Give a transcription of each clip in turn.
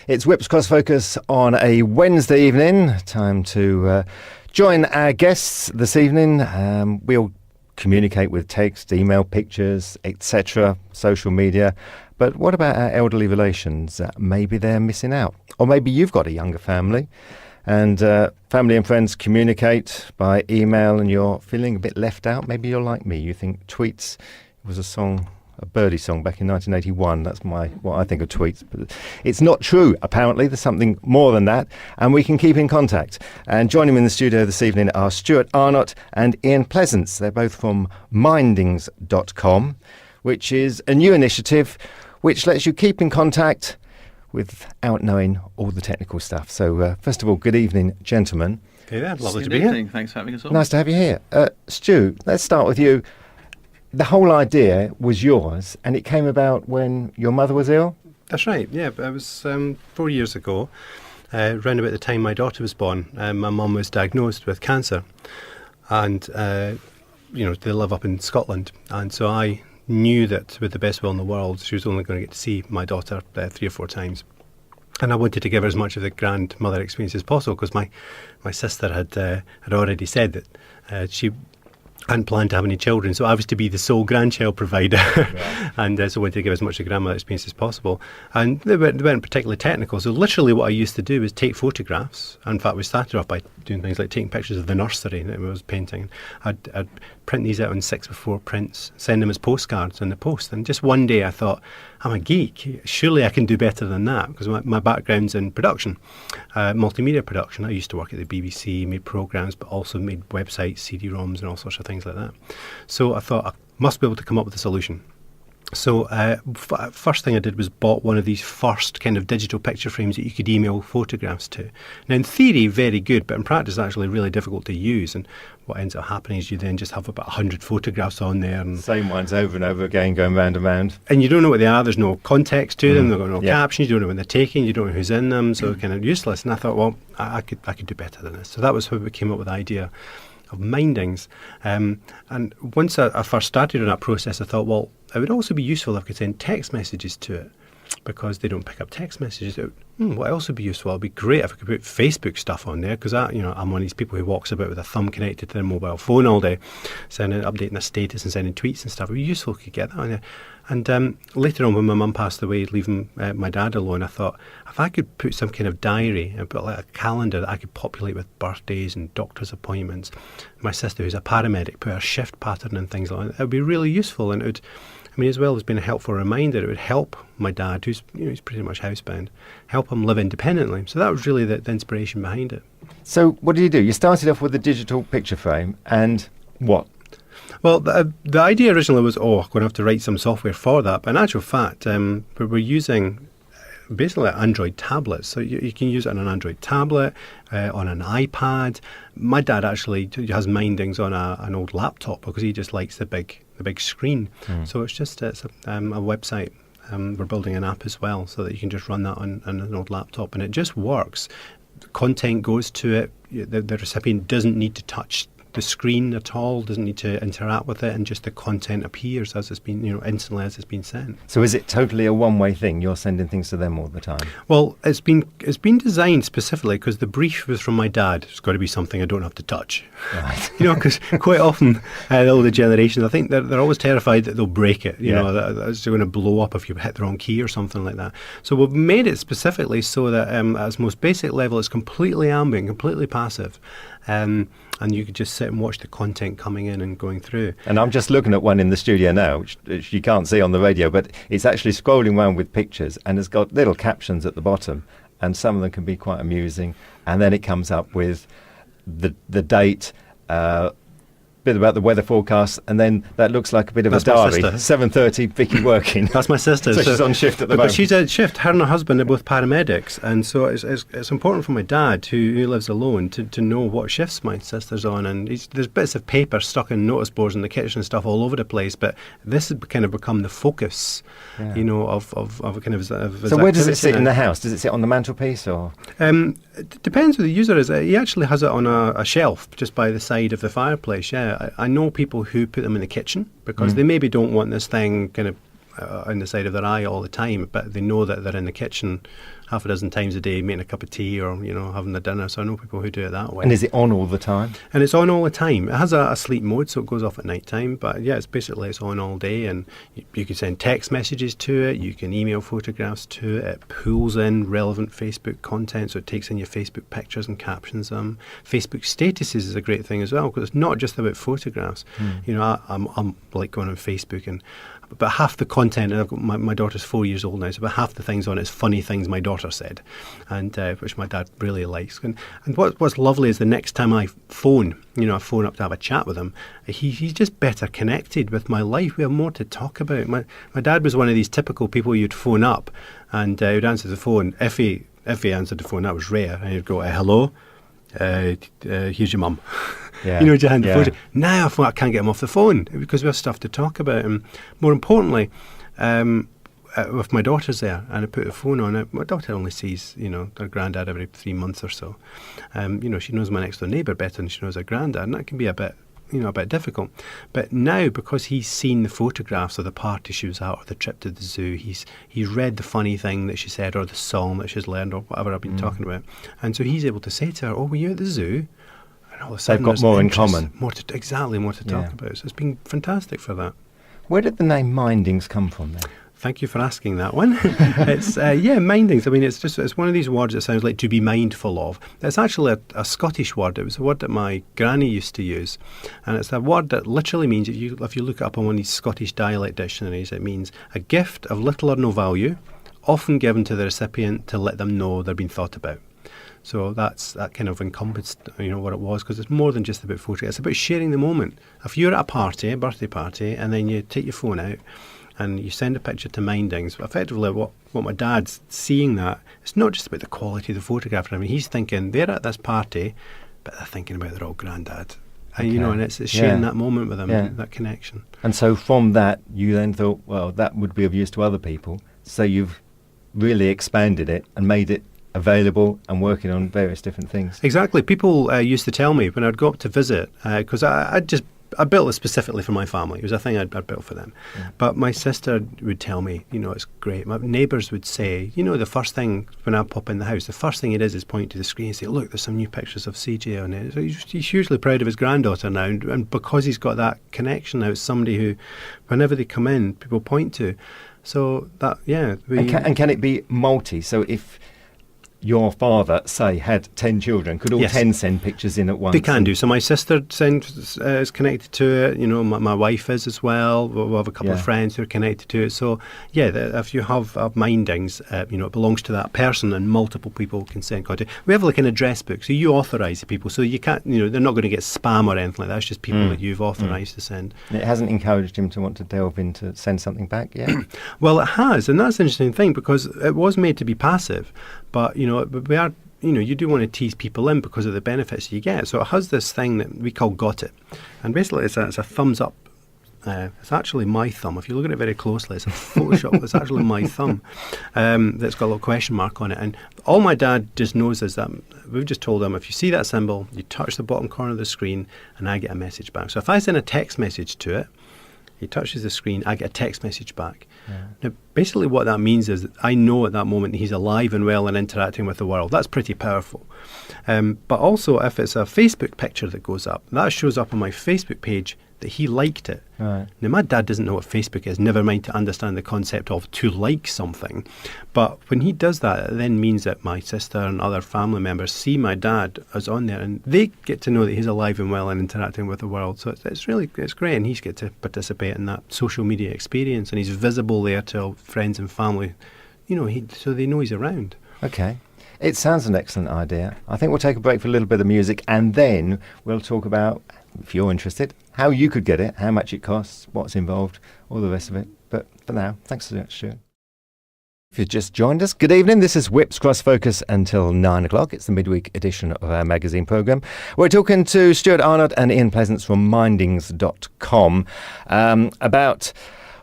It's Whips Cross Focus on a Wednesday evening. Time to join our guests this evening. We'll communicate with text, email, pictures, etc., social media. But what about our elderly relations? Maybe they're missing out. Or maybe you've got a younger family and family and friends communicate by email and you're feeling a bit left out. Maybe you're like me. You think Tweets was a Birdie song back in 1981. That's what I think of Tweets. But it's not true, apparently. There's something more than that. And we can keep in contact. And joining me in the studio this evening are Stuart Arnott and Ian Pleasance. They're both from Mindings.com, which is a new initiative which lets you keep in contact without knowing all the technical stuff. So, first of all, good evening, gentlemen. Hey there, lovely to be here. Thanks for having us on. Nice to have you here. Stu, let's start with you. The whole idea was yours, and it came about when your mother was ill? That's right, yeah. It was 4 years ago, around about the time my daughter was born. My mum was diagnosed with cancer, and, they live up in Scotland. And so I knew that with the best will in the world, she was only going to get to see my daughter 3 or 4 times. And I wanted to give her as much of the grandmother experience as possible, because my sister had already said that she hadn't planned to have any children, so I was to be the sole grandchild provider. Right. And so I wanted to give as much of the grandmother experience as possible. And they weren't particularly technical, so literally what I used to do was take photographs. In fact, we started off by doing things like taking pictures of the nursery that I was painting. I'd print these out on 6x4 prints, send them as postcards in the post. And just one day I thought, I'm a geek, surely I can do better than that, because my background's in production, multimedia production. I used to work at the BBC, made programmes, but also made websites, CD-ROMs and all sorts of things like that. So I thought I must be able to come up with a solution. So first thing I did was bought one of these first kind of digital picture frames that you could email photographs to. Now in theory, very good, but in practice actually really difficult to use. And what ends up happening is you then just have about 100 photographs on there. And same ones over and over again, going round and round. And you don't know what they are, there's no context to them, they've got no captions, you don't know when they're taken, you don't know who's in them, so kind of useless. And I thought, well, I could do better than this. So that was how we came up with the idea of Mindings. And once I first started on that process, I thought, well, it would also be useful if I could send text messages to it, because they don't pick up text messages. What else would be useful? It would be great if I could put Facebook stuff on there, because I'm one of these people who walks about with a thumb connected to their mobile phone all day, updating their status and sending tweets and stuff. It would be useful if I could get that on there. And later on, when my mum passed away, leaving my dad alone, I thought, if I could put some kind of diary and put like a calendar that I could populate with birthdays and doctor's appointments, my sister, who's a paramedic, put her shift pattern and things like that, it would be really useful. And it would, as well as being a helpful reminder, it would help my dad, who's he's pretty much housebound, help him live independently. So that was really the inspiration behind it. So what did you do? You started off with a digital picture frame, and what? Well, the idea originally was, I'm going to have to write some software for that. But in actual fact, we're using basically Android tablets. So you can use it on an Android tablet, on an iPad. My dad actually has Mindings on an old laptop, because he just likes the big screen. So it's a website. We're building an app as well, so that you can just run that on an old laptop, and it just works. The content goes to it. The recipient doesn't need to touch the screen at all, doesn't need to interact with it, and just the content appears as it's been, instantly as it's been sent. So is it totally a one-way thing? You're sending things to them all the time? Well, it's been designed specifically because the brief was from my dad. It's got to be something I don't have to touch. Right. Because quite often the older generations, I think they're always terrified that they'll break it. That it's going to blow up if you hit the wrong key or something like that. So we've made it specifically so that at its most basic level, it's completely ambient, completely passive. And you could just sit and watch the content coming in and going through. And I'm just looking at one in the studio now, which you can't see on the radio, but it's actually scrolling around with pictures, and it's got little captions at the bottom, and some of them can be quite amusing. And then it comes up with the date, bit about the weather forecast, and then that looks like a bit of a diary. 7:30, Vicky working. That's my sister. So she's on shift at the moment. But she's at shift. Her and her husband are both paramedics, and so it's important for my dad, who lives alone, to know what shifts my sister's on. And there's bits of paper stuck in notice boards in the kitchen and stuff all over the place, but this has kind of become the focus, of kind of his So where does it sit in the house? Does it sit on the mantelpiece, or? It depends who the user is. He actually has it on a shelf just by the side of the fireplace. I know people who put them in the kitchen, because they maybe don't want this thing kind of on the side of their eye all the time, but they know that they're in the kitchen half a dozen times a day, making a cup of tea or, having a dinner. So I know people who do it that way. And is it on all the time? And it's on all the time. It has a sleep mode, so it goes off at night time. But yeah, it's on all day. And you can send text messages to it. You can email photographs to it. It pulls in relevant Facebook content, so it takes in your Facebook pictures and captions them. Facebook statuses is a great thing as well, because it's not just about photographs. I'm like going on Facebook, and about half the content, and I've got my daughter's 4 years old now, so about half the things on it is funny things my daughter said, and which my dad really likes. And what's lovely is the next time I phone up to have a chat with him, he's just better connected with my life. We have more to talk about. My dad was one of these typical people you'd phone up, and he'd answer the phone. If he answered the phone, that was rare, and he'd go, hello, here's your mum. Yeah. Just hand the phone. Now I can't get him off the phone because we have stuff to talk about. And more importantly, if my daughter's there and I put the phone on it, my daughter only sees, her granddad every 3 months or so. She knows my next door neighbour better than she knows her granddad, and that can be a bit difficult. But now, because he's seen the photographs of the party she was at or the trip to the zoo, he's read the funny thing that she said or the song that she's learned or whatever I've been talking about. And so he's able to say to her, were you at the zoo? And all of a sudden they've got more in common. More to talk about. So it's been fantastic for that. Where did the name Mindings come from then? Thank you for asking that one. It's mindings. I mean, it's one of these words that sounds like to be mindful of. It's actually a Scottish word. It was a word that my granny used to use, and it's a word that literally means, if you look it up on one of these Scottish dialect dictionaries, it means a gift of little or no value, often given to the recipient to let them know they're being thought about. So that kind of encompassed, what it was, because it's more than just about photographs. It's about sharing the moment. If you're at a party, a birthday party, and then you take your phone out and you send a picture to Mindings, effectively what my dad's seeing, that it's not just about the quality of the photograph. I mean, he's thinking they're at this party, but they're thinking about their old granddad. And, and it's sharing that moment with them, that connection. And so from that, you then thought, well, that would be of use to other people. So you've really expanded it and made it available and working on various different things. Exactly. People used to tell me when I'd go up to visit, because I built it specifically for my family. It was a thing I'd built for them. Yeah. But my sister would tell me, it's great. My neighbours would say, the first thing when I pop in the house, the first thing it is point to the screen and say, look, there's some new pictures of CJ on it. So he's hugely proud of his granddaughter now. And because he's got that connection now, it's somebody who, whenever they come in, people point to. So that, And can it be multi? So if your father, say, had 10 children, could all 10 send pictures in at once? They can do. So my sister is connected to it. My wife is as well. We'll have a couple of friends who are connected to it. So, if you have Mindings, it belongs to that person and multiple people can send content. We have like an address book, so you authorise the people. So you can't, they're not going to get spam or anything like that. It's just people that you've authorised to send. It hasn't encouraged him to want to delve into send something back yet? Well, it has, and that's an interesting thing, because it was made to be passive. But, we are, you do want to tease people in because of the benefits you get. So it has this thing that we call Got It. And basically it's a thumbs up. It's actually my thumb. If you look at it very closely, it's a Photoshop. It's actually my thumb that's got a little question mark on it. And all my dad just knows is that we've just told him, if you see that symbol, you touch the bottom corner of the screen and I get a message back. So if I send a text message to it, he touches the screen, I get a text message back. Yeah. Now, basically what that means is that I know at that moment he's alive and well and interacting with the world. That's pretty powerful. But also, if it's a Facebook picture that goes up, that shows up on my Facebook page that he liked it. Right. Now, my dad doesn't know what Facebook is, never mind to understand the concept of to like something. But when he does that, it then means that my sister and other family members see my dad as on there, and they get to know that he's alive and well and interacting with the world. So it's great, and he's get to participate in that social media experience, and he's visible there to friends and family, so they know he's around. Okay. It sounds an excellent idea. I think we'll take a break for a little bit of music, and then we'll talk about, if you're interested, how you could get it, how much it costs, what's involved, all the rest of it. But for now, thanks so much, Stuart. If you've just joined us, good evening. This is Whips Cross Focus until 9 o'clock. It's the midweek edition of our magazine programme. We're talking to Stuart Arnott and Ian Pleasance from Mindings.com about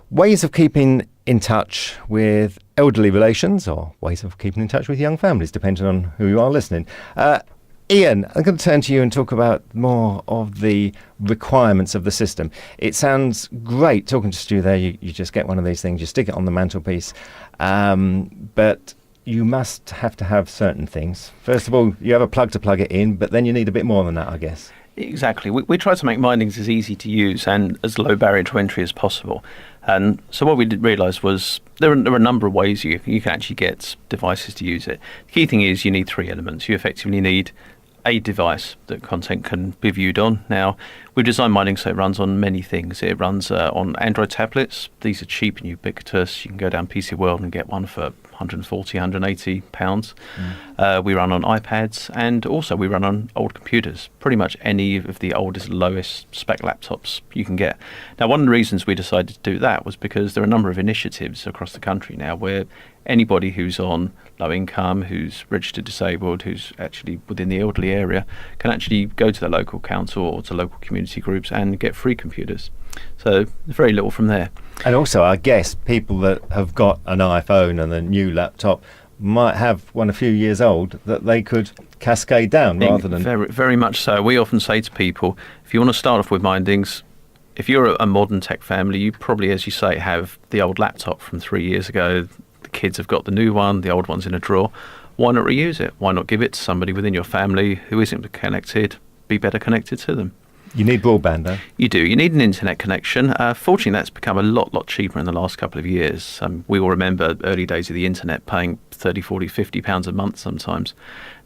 ways of keeping in touch with elderly relations, or ways of keeping in touch with young families, depending on who you are listening. Ian, I'm going to turn to you and talk about more of the requirements of the system. It sounds great talking to Stu there. You just get one of these things, you stick it on the mantelpiece. But you must have to have certain things. First of all, you have a plug to plug it in, but then you need a bit more than that, I guess. Exactly. We try to make Mindings as easy to use and as low barrier to entry as possible. And so what we did realise was there are a number of ways you can actually get devices to use it. The key thing is you need three elements. You effectively need a device that content can be viewed on. Now, we've designed Mindings so it runs on many things. It runs on Android tablets. These are cheap and ubiquitous. You can go down PC World and get one for 140, 180 pounds. We run on iPads, and also we run on old computers. Pretty much any of the oldest, lowest spec laptops you can get. Now, one of the reasons we decided to do that was because there are a number of initiatives across the country now where anybody who's on low income, who's registered disabled, who's actually within the elderly area, can actually go to their local council or to local community groups and get free computers. So very little from there. And also, I guess people that have got an iPhone and a new laptop might have one a few years old that they could cascade down rather than... Very, very much so. We often say to people, if you want to start off with Mindings, if you're a modern tech family, you probably, as you say, have the old laptop from 3 years ago. The kids have got the new one, the old one's in a drawer. Why not reuse it? Why not give it to somebody within your family who isn't connected, be better connected to them? You need broadband, though. You do. You need an internet connection. Fortunately, that's become a lot cheaper in the last couple of years. We all remember early days of the internet paying 30, 40, 50 pounds a month sometimes.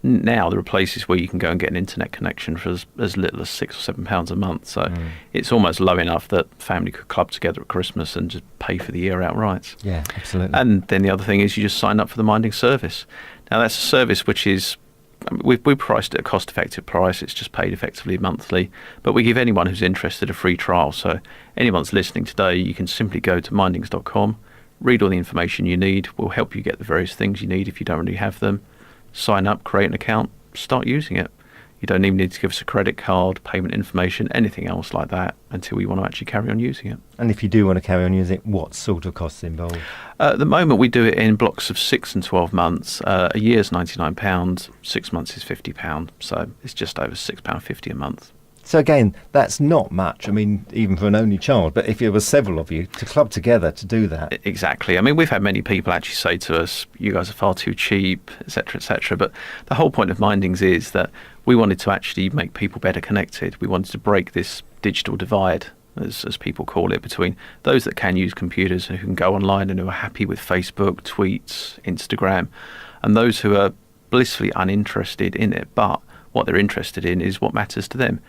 Now there are places where you can go and get an internet connection for as little as £6 or £7 a month. So it's almost low enough that family could club together at Christmas and just pay for the year outright. Yeah, absolutely. And then the other thing is you just sign up for the Minding service. Now that's a service which is... We priced it at a cost-effective price. It's just paid effectively monthly. But we give anyone who's interested a free trial. So anyone that's listening today, you can simply go to mindings.com, read all the information you need. We'll help you get the various things you need if you don't already have them. Sign up, create an account, start using it. You don't even need to give us a credit card, payment information, anything else like that until you want to actually carry on using it. And if you do want to carry on using it, what sort of costs involved? At the moment, we do it in blocks of 6 and 12 months. A year's £99, 6 months is £50, so it's just over £6.50 a month. So again, that's not much. I mean, even for an only child. But if there was several of you to club together to do that. Exactly. I mean, we've had many people actually say to us, you guys are far too cheap, etc., etc. But the whole point of Mindings is that we wanted to actually make people better connected. We wanted to break this digital divide, as people call it, between those that can use computers and who can go online and who are happy with Facebook, tweets, Instagram, and those who are blissfully uninterested in it. But what they're interested in is what matters to them.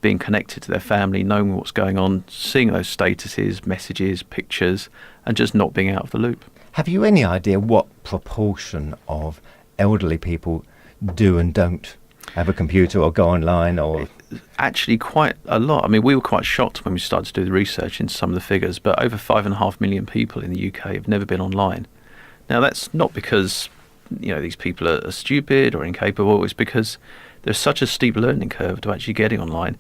Being connected to their family, knowing what's going on, seeing those statuses, messages, pictures, and just not being out of the loop. Have you any idea what proportion of elderly people do and don't have a computer or go online? Or actually quite a lot. I mean, we were quite shocked when we started to do the research into some of the figures, but over 5.5 million people in the UK have never been online. Now, that's not because these people are stupid or incapable. It's because there's such a steep learning curve to actually getting online.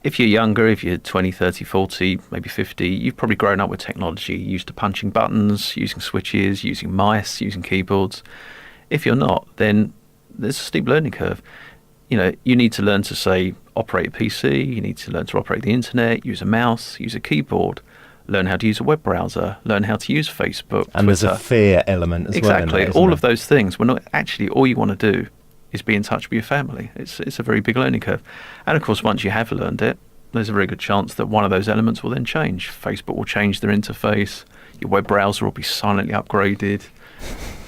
If you're younger, if you're 20, 30, 40, maybe 50, you've probably grown up with technology, used to punching buttons, using switches, using mice, using keyboards. If you're not, then there's a steep learning curve. You need to learn to, say, operate a PC, you need to learn to operate the internet, use a mouse, use a keyboard, learn how to use a web browser, learn how to use Facebook, and Twitter. There's a fear element as well. Exactly. All of those things. We're not actually, all you want to do is be in touch with your family. It's a very big learning curve. And of course, once you have learned it, there's a very good chance that one of those elements will then change. Facebook will change their interface, your web browser will be silently upgraded.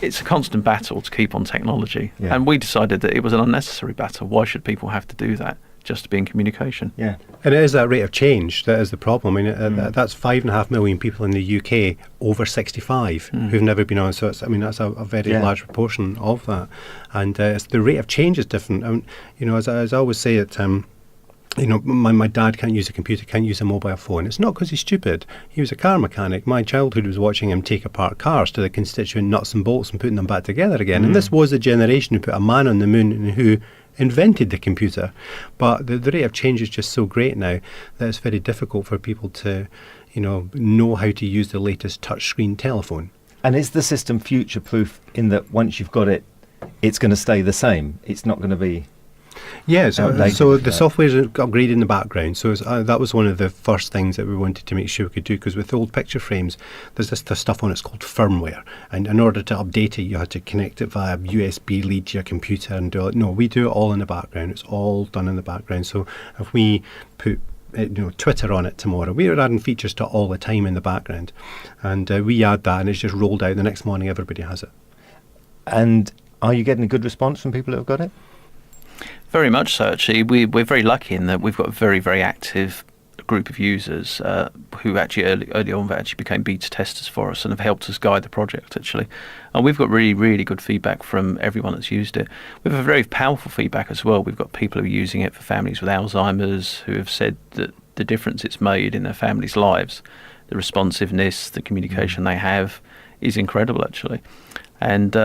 It's a constant battle to keep on technology. Yeah. And we decided that it was an unnecessary battle. Why should people have to do that just to be in communication? Yeah. And it is that rate of change that is the problem. I mean, that's 5.5 million people in the UK over 65 who've never been on. So that's a very large proportion of that. And the rate of change is different. As I always say, my dad can't use a computer, can't use a mobile phone. It's not because he's stupid. He was a car mechanic. My childhood was watching him take apart cars to the constituent nuts and bolts and putting them back together again. And this was the generation who put a man on the moon and who invented the computer. But the rate of change is just so great now that it's very difficult for people to, know how to use the latest touchscreen telephone. And is the system future-proof in that once you've got it, it's going to stay the same? It's not going to be... Yeah, so outdated, the if you like. software's upgraded in the background. So that was one of the first things that we wanted to make sure we could do, because with old picture frames, there's this stuff on it's called firmware, and in order to update it, you had to connect it via USB lead to your computer and do it. No, we do it all in the background. It's all done in the background. So if we put Twitter on it tomorrow, we are adding features to it all the time in the background, and we add that, and it's just rolled out. The next morning, everybody has it. And are you getting a good response from people who have got it? Very much so, actually. We're very lucky in that we've got a very, very active group of users who actually early on actually became beta testers for us and have helped us guide the project, actually. And we've got really, really good feedback from everyone that's used it. We have a very powerful feedback as well. We've got people who are using it for families with Alzheimer's who have said that the difference it's made in their families' lives, the responsiveness, the communication they have is incredible, actually. And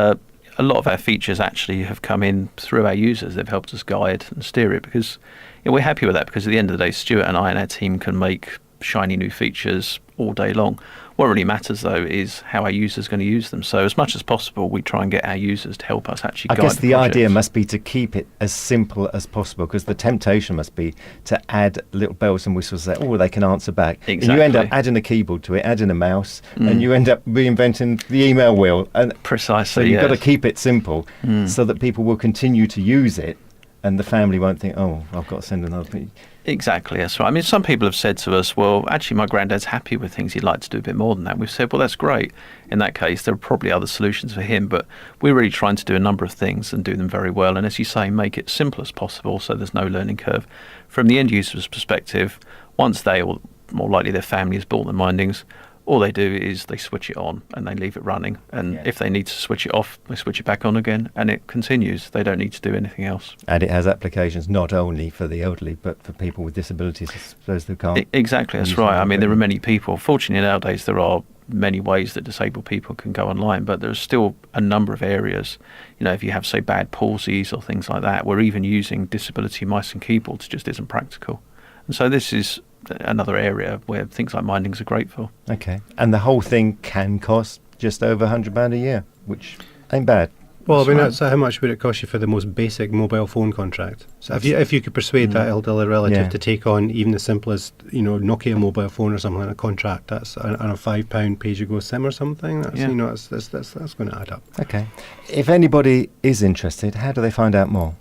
a lot of our features actually have come in through our users. They've helped us guide and steer it, because we're happy with that, because at the end of the day, Stuart and I and our team can make shiny new features all day long. What really matters, though, is how our users are going to use them. So as much as possible, we try and get our users to help us actually guide the I guess the projects. idea must be to keep it as simple as possible, because the temptation must be to add little bells and whistles that, they can answer back. Exactly. And you end up adding a keyboard to it, adding a mouse, and you end up reinventing the email wheel. And Precisely, so you've got to yes. keep it simple so that people will continue to use it, and the family won't think, I've got to send another thing. Exactly, that's right. I mean, some people have said to us, well, actually, my granddad's happy with things. He'd like to do a bit more than that. We've said, well, that's great. In that case, there are probably other solutions for him, but we're really trying to do a number of things and do them very well. And as you say, make it simple as possible so there's no learning curve. From the end user's perspective, once they, or more likely their family, has bought the Mindings, all they do is they switch it on and they leave it running. And if they need to switch it off, they switch it back on again, and it continues. They don't need to do anything else. And it has applications not only for the elderly, but for people with disabilities, I suppose, who can't. Exactly, that's use right. it. I mean, there are many people. Fortunately, nowadays there are many ways that disabled people can go online, but there's still a number of areas. If you have, say, bad palsies or things like that, where even using disability mice and keyboards just isn't practical. And so this is another area where things like Mindings are great for. Okay. And the whole thing can cost just over £100 a year, which ain't bad. Well, I mean, right. that's how much would it cost you for the most basic mobile phone contract? So if you could persuade that elderly relative to take on even the simplest, Nokia mobile phone or something like a contract, that's on a £5 pay-as-you-go SIM or something. That's that's going to add up. Okay. If anybody is interested, how do they find out more?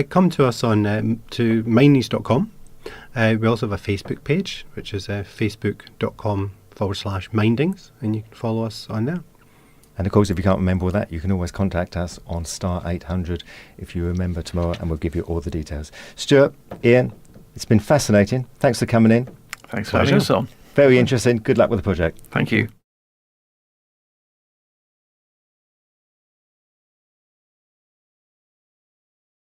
Come to us on to mindings.com. We also have a Facebook page, which is facebook.com/mindings, and you can follow us on there. And of course, if you can't remember all that, you can always contact us on star 800 if you remember tomorrow, and we'll give you all the details. Stuart, Ian, it's been fascinating. Thanks for coming in. Thanks for having us on. Very interesting. Good luck with the project. Thank you.